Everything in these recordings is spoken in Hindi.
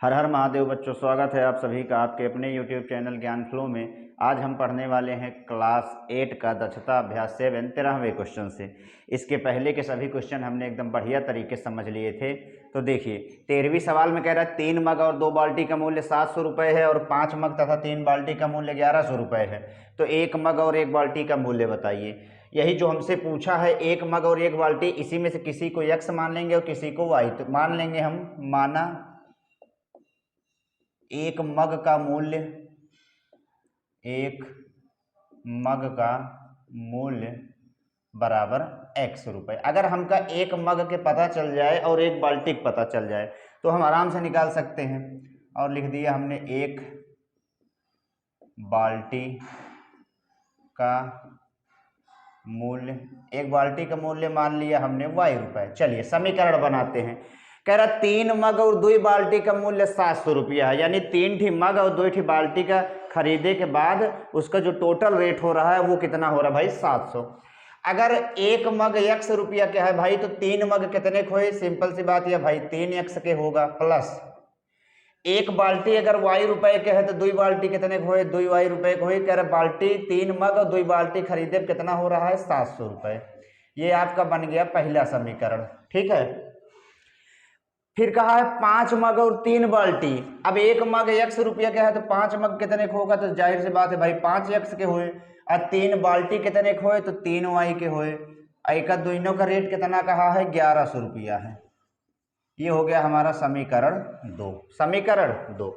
हर हर महादेव बच्चों, स्वागत है आप सभी का आपके अपने YouTube चैनल ज्ञान फ्लो में। आज हम पढ़ने वाले हैं क्लास 8 का दक्षता अभ्यास 7 13वें क्वेश्चन से। इसके पहले के सभी क्वेश्चन हमने एकदम बढ़िया तरीके से समझ लिए थे। तो देखिए 13वीं सवाल में कह रहा है 3 मग और 2 बाल्टी का मूल्य 700 रुपये है और 5 मग तथा 3 बाल्टी का मूल्य 1100 रुपये है। तो 1 मग और 1 बाल्टी का मूल्य बताइए। यही जो हमसे पूछा है, 1 मग और 1 बाल्टी, इसी में से किसी को x मान लेंगे और किसी को y। तो मान लेंगे हम, माना 1 मग का मूल्य, 1 मग का मूल्य बराबर x रुपए। अगर हमका 1 मग के पता चल जाए और 1 बाल्टी के पता चल जाए तो हम आराम से निकाल सकते हैं। और लिख दिया हमने 1 बाल्टी का मूल्य, 1 बाल्टी का मूल्य मान लिया हमने y रुपए। चलिए समीकरण बनाते हैं। कह रहा 3 मग और 2 बाल्टी का मूल्य 700 रुपया है, यानी 3 ठी मग और 2 ठी बाल्टी का खरीदे के बाद उसका जो टोटल रेट हो रहा है वो कितना हो रहा है भाई, 700। अगर 1 मग x रुपया क्या है भाई, तो 3 मग कितने के हुए, सिंपल सी बात है भाई 3x के होगा, प्लस 1 बाल्टी अगर y रुपए के है तो 2 बाल्टी कितने के हुए, 2y रुपए के हुए। कह रहा बाल्टी 3 मग और 2 बाल्टी खरीदे कितना हो रहा है, 700 रुपए। ये आपका बन गया पहला समीकरण, ठीक है। फिर कहा है 5 मग और 3 बाल्टी। अब 1 मग x रुपया क्या है तो 5 मग कितने के होगा, तो जाहिर सी बात है भाई 5x के हुए। और 3 बाल्टी कितने के हुए, तो 3y के हुए। एक दोनों का रेट कितना कहा है, 1100 रुपया है। ये हो गया हमारा समीकरण 2। समीकरण 2।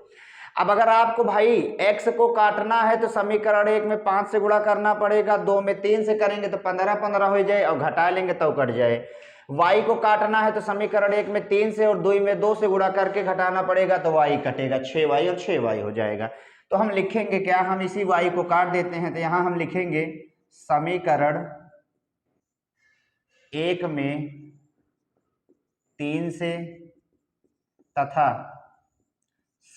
अब अगर आपको भाई x को काटना है तो समीकरण 1 में 5 से गुणा करना पड़ेगा, 2 में 3 से करेंगे तो 15 हो जाए और घटा लेंगे तो कट जाए। y को काटना है तो समीकरण 1 में 3 से और 2 में 2 से गुणा करके घटाना पड़ेगा तो y कटेगा, 6y और 6y हो जाएगा। तो हम लिखेंगे क्या, हम इसी y को काट देते हैं तो यहां हम लिखेंगे समीकरण 1 में 3 से तथा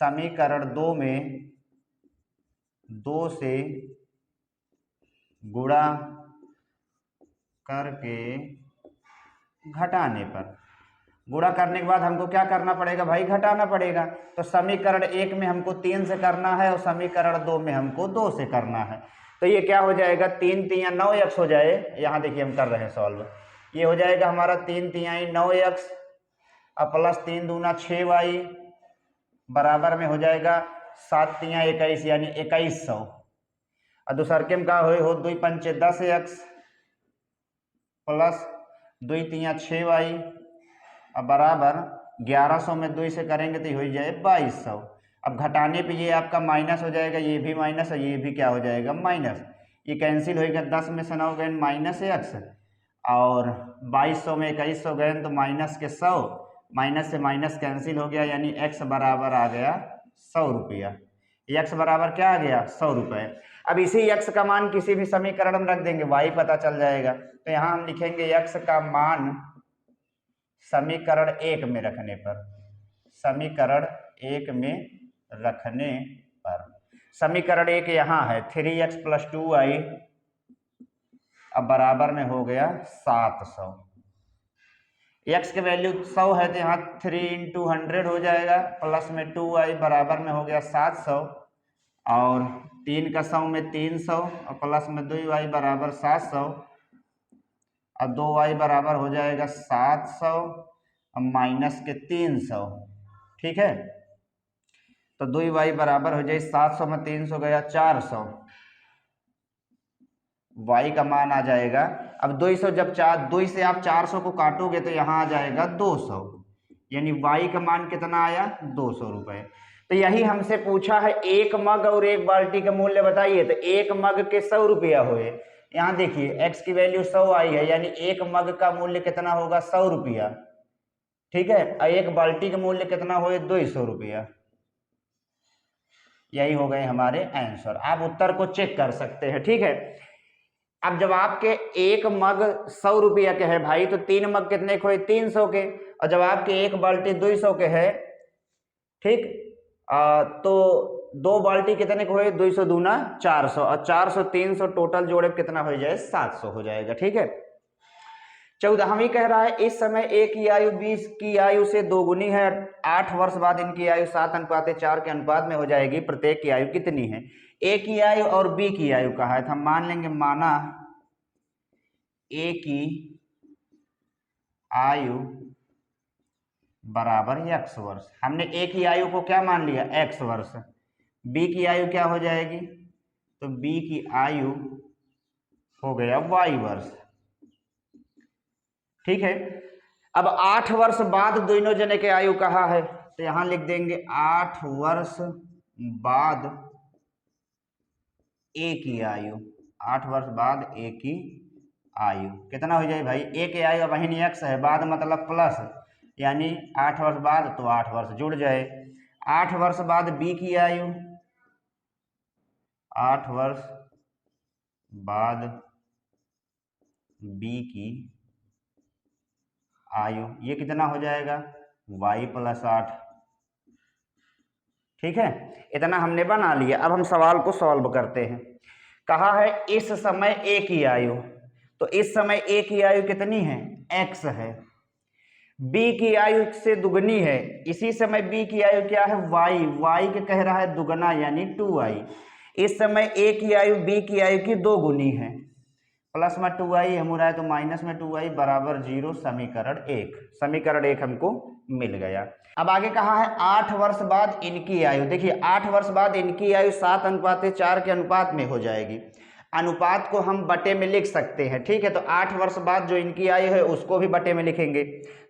समीकरण 2 में 2 से गुणा करके घटाने पर, गुणा करने के बाद हमको क्या करना पड़ेगा भाई, घटाना पड़ेगा। तो समीकरण 1 में हमको 3 से करना है और समीकरण 2 में हमको 2 से करना है। तो ये क्या हो जाएगा, 3 तिया 9x हो जाए। यहाँ देखिए हम कर रहे हैं सॉल्व। ये हो जाएगा हमारा 3 तिहाई 9x और प्लस 3 दूना 6y बराबर में हो जाएगा 7 तिया 21 यानी 2100। और दूसरके में का हो 2 पंचे 10x प्लस 2 तिया 6y अब बराबर 1100 में 2 से करेंगे तो हो जाए 2200। अब घटाने पे ये आपका माइनस हो जाएगा, ये भी माइनस और ये भी क्या हो जाएगा, माइनस। ये कैंसिल होएगा, 10 में से 9 गए माइनस x और 2200 में 2100 गए तो माइनस के 100, माइनस से माइनस कैंसिल हो गया, यानी x बराबर आ गया 100 रुपया। x बराबर क्या आ गया, 100 रुपये। अब इसी x का मान किसी भी समीकरण में रख देंगे, y पता चल जाएगा। तो यहाँ हम लिखेंगे x का मान समीकरण 1 में रखने पर, समीकरण 1 में रखने पर, समीकरण 1 यहाँ है 3x + 2y अब बराबर में हो गया 700। x के वैल्यू 100 है तो यहाँ 3 × 100 हो जाएगा, प्लस में 2y बराबर में हो गया 700 और 3 का 100 में 300 और प्लस में 2y बराबर 700 और 2y बराबर हो जाएगा 700 और माइनस के 300, ठीक है। तो 2y बराबर हो जाए 700 में 300 गया 400, y का मान आ जाएगा। अब 200 जब 2 से आप 400 को काटोगे तो यहाँ आ जाएगा 200, यानी y का मान कितना आया, 200 रुपये। तो यही हमसे पूछा है 1 मग और 1 बाल्टी का मूल्य बताइए। तो 1 मग के 100 रुपया हुए, यहाँ देखिए x की वैल्यू 100 आई है, यानी 1 मग का मूल्य कितना होगा, 100 रुपया, ठीक है। और 1 बाल्टी का मूल्य कितना हुए, 200 रुपया। यही हो गए हमारे आंसर। आप उत्तर को चेक कर सकते हैं, ठीक है। अब जब आपके 1 मग 100 रुपया के है भाई तो 3 मग कितने के हुए, 300 के। और जब आपके 1 बाल्टी 200 के है, ठीक, तो 2 बाल्टी कितने के हुए, 200 दूना 400 और 400 300 टोटल जोड़े कितना हो जाए, 700 हो जाएगा, ठीक है। 14वीं कह रहा है इस समय ए की आयु 20 की आयु से दोगुनी है, 8 वर्ष बाद इनकी आयु 7:4 के अनुपात में हो जाएगी। प्रत्येक की आयु कितनी है? ए की आयु और बी की आयु कहा है तो हम मान लेंगे, माना ए की आयु बराबर x वर्ष। हमने ए की आयु को क्या मान लिया? x वर्ष। बी की आयु क्या हो जाएगी? तो बी की आयु हो गया y वर्ष। ठीक है। अब 8 वर्ष बाद दोनों जने के आयु कहा है तो यहां लिख देंगे 8 वर्ष बाद ए की आयु। 8 वर्ष बाद ए की आयु कितना हो जाए भाई? ए की आयु अब x है, बाद मतलब प्लस, यानी 8 वर्ष बाद तो 8 वर्ष जुड़ जाए। 8 वर्ष बाद बी की आयु, 8 वर्ष बाद बी की आयु, ये कितना हो जाएगा? y + 8। ठीक है, इतना हमने बना लिया। अब हम सवाल को सॉल्व करते हैं। कहा है इस समय ए की आयु, तो इस समय ए की आयु कितनी है? x है। बी की आयु से दुगनी है, इसी समय बी की आयु क्या है? y के कह रहा है दुगना यानी 2y। इस समय ए की आयु बी की आयु की 2 गुनी है, प्लस में 2y हम रहा है तो माइनस में 2y बराबर 0। समीकरण 1 हमको मिल गया। अब आगे कहा है 8 वर्ष बाद इनकी आयु। देखिए 8 वर्ष बाद इनकी आयु 7:4 के अनुपात में हो जाएगी। अनुपात को हम बटे में लिख सकते हैं। ठीक है, तो 8 वर्ष बाद जो इनकी आयु है उसको भी बटे में लिखेंगे।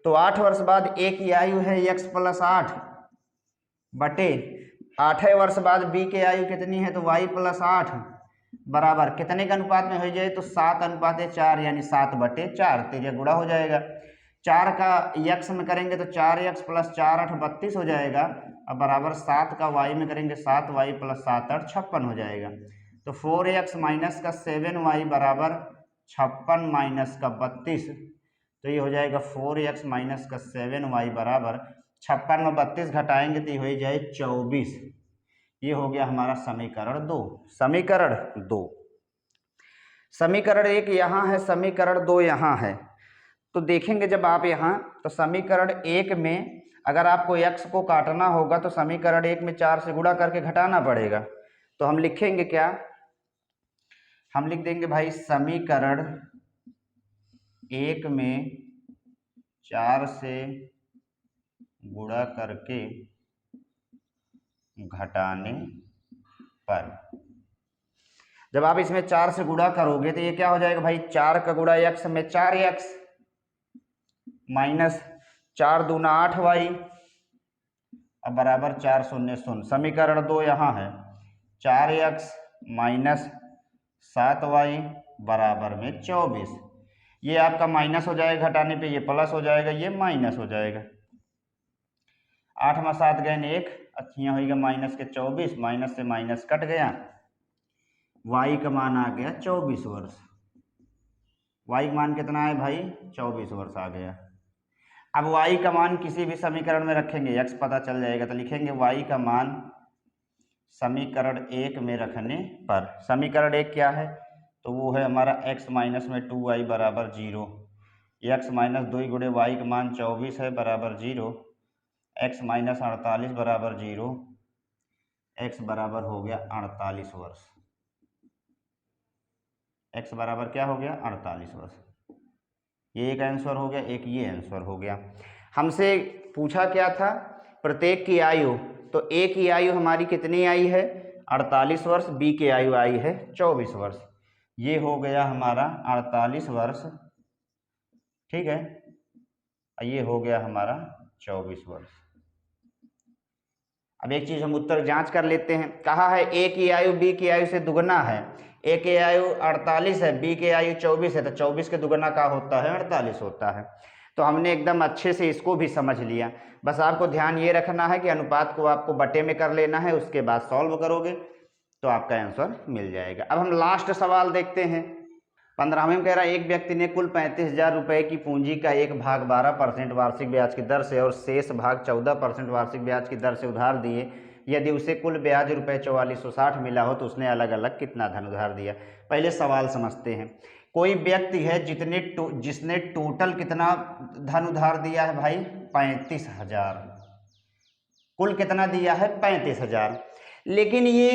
तो 8 वर्ष बाद ए की आयु है x + 8 बटे 8 वर्ष बाद बी की आयु कितनी है? तो y + 8 बराबर कितने के अनुपात में हो जाए? तो 7:4 यानी 7/4। तेरिया गुणा हो जाएगा। 4 का x में करेंगे तो 4x + 4 8 32 हो जाएगा। अब बराबर 7 का y में करेंगे 7y + 7 8 56 हो जाएगा। तो 4x माइनस का 7y बराबर 56 माइनस का 32, तो ये हो जाएगा 4x माइनस का 7y बराबर 56 में 32 घटाएंगे तो ये हो जाए 24। ये हो गया हमारा समीकरण 2। समीकरण 2। समीकरण 1 यहाँ है, समीकरण 2 यहाँ है। तो देखेंगे जब आप यहाँ, तो समीकरण 1 में अगर आपको x को काटना होगा तो समीकरण 1 में 4 से गुणा करके घटाना पड़ेगा। तो हम लिखेंगे क्या? हम लिख देंगे भाई समीकरण 1 में 4 से गुणा करके घटाने पर, जब आप इसमें 4 से गुणा करोगे तो ये क्या हो जाएगा भाई? 4 का गुणा x में 4x माइनस 4 दूना 8y अब बराबर 4 शून्य शून्य। समीकरण 2 यहाँ है 4x माइनस 7y बराबर में 24। ये आपका माइनस हो जाएगा, घटाने पे ये प्लस हो जाएगा, ये माइनस हो जाएगा। 8 में 7 गए 1, यहाँ होगा माइनस के 24, माइनस से माइनस कट गया। y का मान आ गया 24 वर्ष। y का मान कितना है भाई? 24 वर्ष आ गया। अब y का मान किसी भी समीकरण में रखेंगे, x पता चल जाएगा, तो लिखेंगे y का मान समीकरण 1 में रखने पर। समीकरण 1 क्या है? तो वो है हमारा x माइनस में 2y बराबर 0। x माइनस 2 गुणे y का मान 24 है बराबर 0। x माइनस 48 बराबर 0। x बराबर हो गया 48 वर्ष। x बराबर क्या हो गया? 48 वर्ष। ये एक आंसर हो गया, एक ये आंसर हो गया। हमसे पूछा क्या था? प्रत्येक की आयु। तो a की आयु हमारी कितनी आई है? 48 वर्ष। b की आयु आई है 24 वर्ष। ये हो गया हमारा 48 वर्ष। ठीक है, ये हो गया हमारा 24 वर्ष। अब एक चीज हम उत्तर जांच कर लेते हैं। कहा है a की आयु b की आयु से दुगना है। a की आयु 48 है, b की आयु 24 है, तो 24 के दुगना का होता है? 48 होता है। तो हमने एकदम अच्छे से इसको भी समझ लिया। बस आपको ध्यान ये रखना है कि अनुपात को आपको बटे में कर लेना है, उसके बाद सॉल्व करोगे तो आपका आंसर मिल जाएगा। अब हम लास्ट सवाल देखते हैं। 15वें में कह रहा है एक व्यक्ति ने कुल 35,000 रुपये की पूंजी का 1/12% वार्षिक ब्याज की दर से और शेष भाग 14% वार्षिक ब्याज की दर से उधार दिए। यदि उसे कुल ब्याज रुपये 4460 मिला हो तो उसने अलग अलग कितना धन उधार दिया। पहले सवाल समझते हैं। कोई व्यक्ति है जिसने टोटल कितना धन उधार दिया है भाई 35,000, कुल कितना दिया है 35,000, लेकिन ये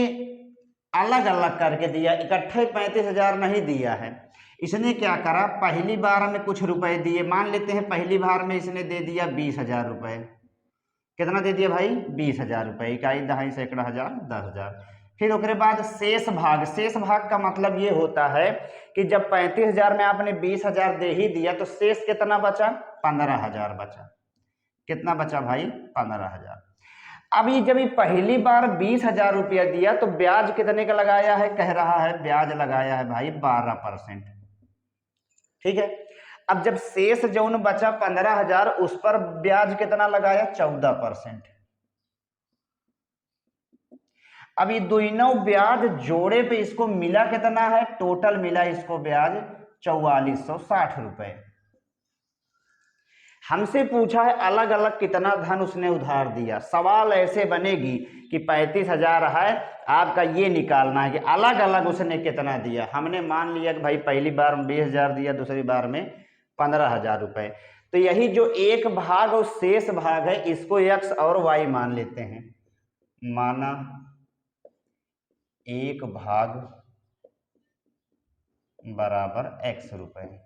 अलग अलग करके दिया, इकट्ठे 35,000 नहीं दिया है। इसने क्या करा, पहली बार में कुछ रुपए दिए, मान लेते हैं पहली बार में इसने दे दिया 20,000 रुपए। कितना दे दिया भाई 20,000 रुपए, इकाई दहाई सैकड़ा हजार 10,000। फिर उसके बाद शेष भाग का मतलब ये होता है कि जब 35,000 में आपने 20,000 दे ही दिया तो शेष कितना बचा, 15,000 बचा। कितना बचा भाई 15,000। अभी जब ये पहली बार 20,000 रुपया दिया तो ब्याज कितने का लगाया है, कह रहा है ब्याज लगाया है भाई 12%। ठीक है, अब जब शेष जौन बचा 15,000 उस पर ब्याज कितना लगाया 14%। अब ये दोनों ब्याज जोड़े पे इसको मिला कितना है, टोटल मिला इसको ब्याज 4460 रुपए। हमसे पूछा है अलग अलग कितना धन उसने उधार दिया। सवाल ऐसे बनेगी कि 35,000 है, आपका ये निकालना है कि अलग अलग उसने कितना दिया। हमने मान लिया कि भाई पहली बार में 20,000 दिया, दूसरी बार में 15,000 रुपए। तो यही जो एक भाग और शेष भाग है इसको x और y मान लेते हैं। माना एक भाग बराबर x रुपए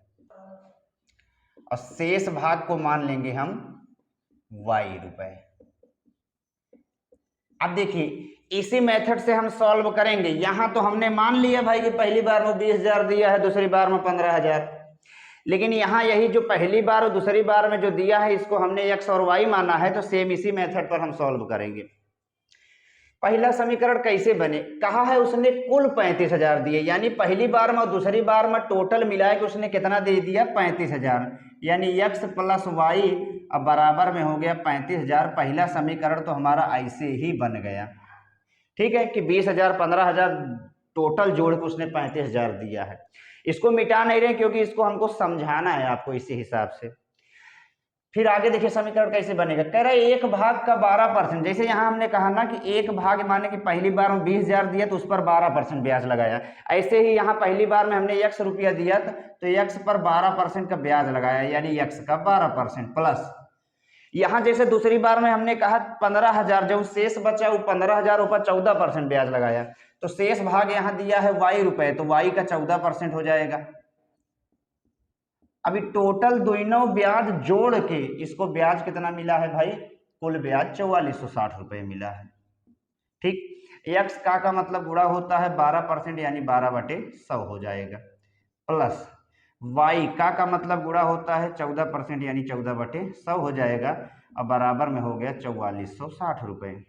और शेष भाग को मान लेंगे हम y रुपए। अब देखिए इसी मेथड से हम सॉल्व करेंगे। यहां तो हमने मान लिया भाई कि पहली बार में 20,000 दिया है, दूसरी बार में 15,000, लेकिन यहाँ यही जो पहली बार और दूसरी बार में जो दिया है इसको हमने x और y माना है, तो सेम इसी मेथड पर हम सॉल्व करेंगे। पहला समीकरण कैसे बने, कहा है उसने कुल 35,000 दिए, यानी पहली बार में और दूसरी बार में टोटल मिलाए कि उसने कितना दे दिया 35,000, यानी x प्लस वाई अब बराबर में हो गया 35,000। पहला समीकरण तो हमारा ऐसे ही बन गया। ठीक है कि 20,000 15,000 टोटल जोड़ के उसने 35,000 दिया है। इसको मिटा नहीं रहे क्योंकि इसको हमको समझाना है आपको इसी हिसाब से। फिर आगे देखिए समीकरण कैसे बनेगा, कह रहा है एक भाग का 12%। जैसे यहाँ हमने कहा ना कि एक भाग माने कि पहली बार में 20,000 दिया तो उस पर 12% ब्याज लगाया, ऐसे ही यहाँ पहली बार में हमने x रुपया दिया तो x पर 12% का ब्याज लगाया, यानी x का 12% प्लस यहाँ जैसे दूसरी बार में हमने कहा 15,000, जो शेष बचा वो 15,000 ऊपर 14% ब्याज लगाया, तो शेष भाग यहाँ दिया है y रुपए, तो y का 14% हो जाएगा। अभी टोटल दोनों ब्याज जोड़ के इसको ब्याज कितना मिला है भाई, कुल ब्याज 4460 रुपए मिला है। ठीक, x का मतलब गुणा होता है 12%, यानी 12/100 हो जाएगा, प्लस y का मतलब गुणा होता है 14%, यानी 14/100 हो जाएगा, अब बराबर में हो गया 4460 रुपए।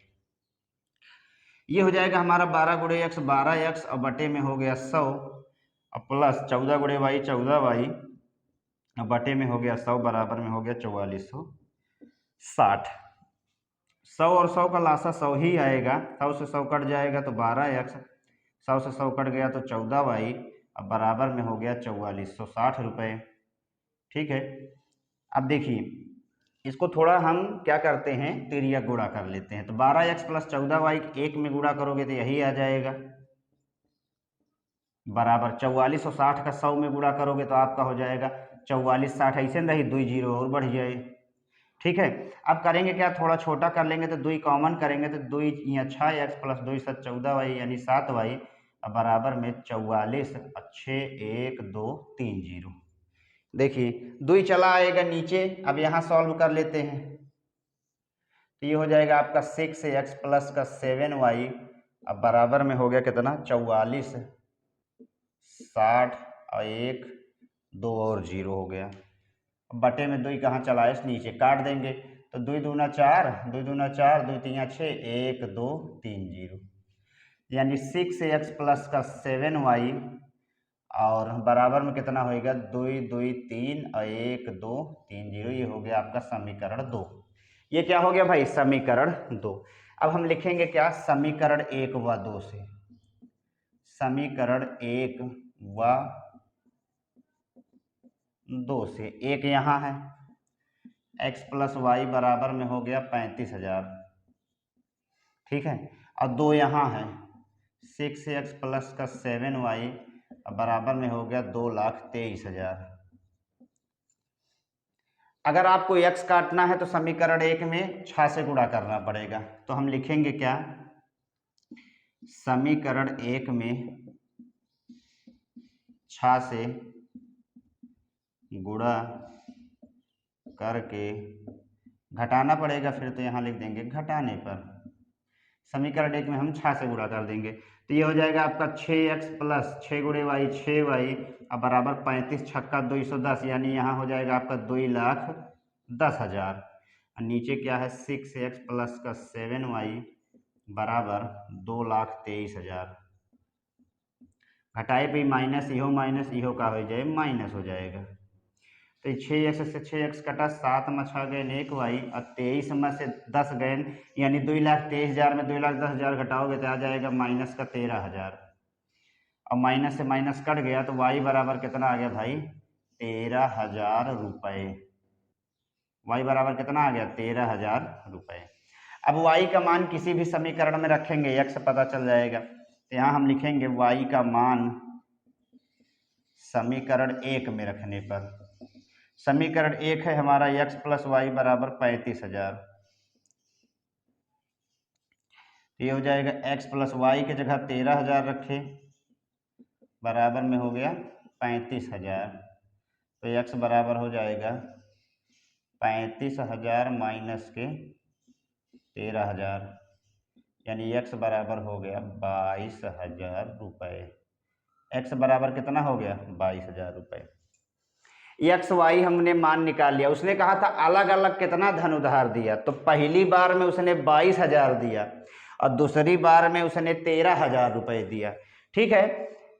ये हो जाएगा हमारा 12 गुणे x 12x और बटे में हो गया 100 और प्लस 14 गुणे y 14y और बटे में हो गया 100, बराबर में हो गया 4460। 100 और 100 का लासा 100 ही आएगा, 100 से 100 कट जाएगा तो 12x, 100 से 100 कट गया तो 14y अब बराबर में हो गया 4460 रुपये। ठीक है, अब देखिए इसको थोड़ा हम क्या करते हैं, तिरिया गुणा कर लेते हैं। तो 12x प्लस 14y एक में गुणा करोगे तो यही आ जाएगा, बराबर 4460 का 100 में गुणा करोगे तो आपका हो जाएगा 4460, ऐसे नहीं 2 जीरो और बढ़ जाए। ठीक है, अब करेंगे क्या, थोड़ा छोटा कर लेंगे तो 2 कॉमन करेंगे तो 2 यहाँ 6x प्लस 2 7 14y यानी 7y बराबर में 44 6 1 2 3 0। देखिए 2 चला आएगा नीचे, अब यहाँ सॉल्व कर लेते हैं तो ये हो जाएगा आपका 6x प्लस का 7y अब बराबर में हो गया कितना 44 60 और 1 2 और 0 हो गया। बटे में 2 कहाँ चला है, नीचे काट देंगे तो 2 दूना 4 2 दूना 4 2 3 6 1 2 3 0, यानी 6x प्लस का 7y और बराबर में कितना होएगा 2 2 3 और 1 2 3 0। ये हो गया आपका समीकरण 2। ये क्या हो गया भाई, समीकरण 2। अब हम लिखेंगे क्या, समीकरण 1 व 2 से, समीकरण 1 व 2 से, एक यहाँ है x प्लस वाई बराबर में हो गया 35,000। ठीक है, और 2 यहाँ है 6x प्लस का 7y अब बराबर में हो गया 2,23,000। अगर आपको x काटना है तो समीकरण 1 में 6 से गुणा करना पड़ेगा। तो हम लिखेंगे क्या, समीकरण 1 में 6 से गुणा करके घटाना पड़ेगा, फिर तो यहाँ लिख देंगे घटाने पर। समीकरण 1 में हम 6 से गुणा कर देंगे तो ये हो जाएगा आपका 6x प्लस 6 गुणे वाई 6y अब बराबर 35 छक्का 210, यानी यहाँ हो जाएगा आपका 2,10,000। और नीचे क्या है 6x प्लस का 7y बराबर 2,23,000। घटाए भी माइनस इहो का हो जाए माइनस हो जाएगा। तो 6x से 6x कटा, 7 में 6 गए 1y और 23 में से 10 गए, यानी 2,23,000 में 2,10,000 घटाओगे तो आ जाएगा माइनस का 13,000। और माइनस से माइनस कट गया तो y बराबर कितना आ गया भाई, 13,000 रुपये। y बराबर कितना आ गया, 13,000 रुपये। अब y का मान किसी भी समीकरण में रखेंगे, x पता चल जाएगा। तो यहाँ हम लिखेंगे y का मान समीकरण 1 में रखने पर, समीकरण 1 है हमारा x प्लस वाई बराबर 35,000। ये हो जाएगा x प्लस वाई के जगह 13,000 रखे, बराबर में हो गया 35,000। तो x बराबर हो जाएगा 35,000 माइनस के 13,000, यानी x बराबर हो गया 22,000 रुपये। x बराबर कितना हो गया, 22,000 रुपये। एक्स वाई हमने मान निकाल लिया। उसने कहा था अलग अलग कितना धन उधार दिया, तो पहली बार में उसने 22,000 दिया और दूसरी बार में उसने 13,000 रुपये दिया। ठीक है,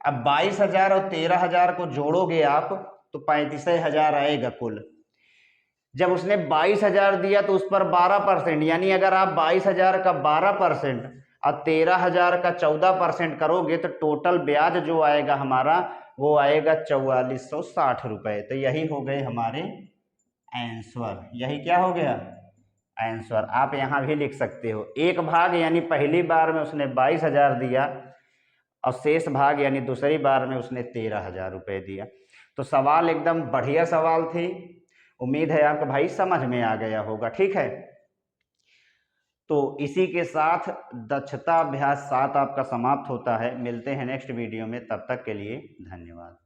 अब 22,000 और 13,000 को जोड़ोगे आप तो 35,000 आएगा कुल। जब उसने 22,000 दिया तो उस पर 12%, यानी अगर आप 22,000 का 12% और 13,000 का 14% करोगे तो टोटल ब्याज जो आएगा हमारा वो आएगा 4,460 रुपये। तो यही हो गए हमारे आंसर। यही क्या हो गया, आंसर। आप यहाँ भी लिख सकते हो, एक भाग यानी पहली बार में उसने 22,000 दिया और शेष भाग यानी दूसरी बार में उसने 13,000 रुपये दिया। तो सवाल एकदम बढ़िया सवाल थी। उम्मीद है आपका भाई समझ में आ गया होगा। ठीक है, तो इसी के साथ दक्षता अभ्यास 7 आपका समाप्त होता है। मिलते हैं नेक्स्ट वीडियो में, तब तक के लिए धन्यवाद।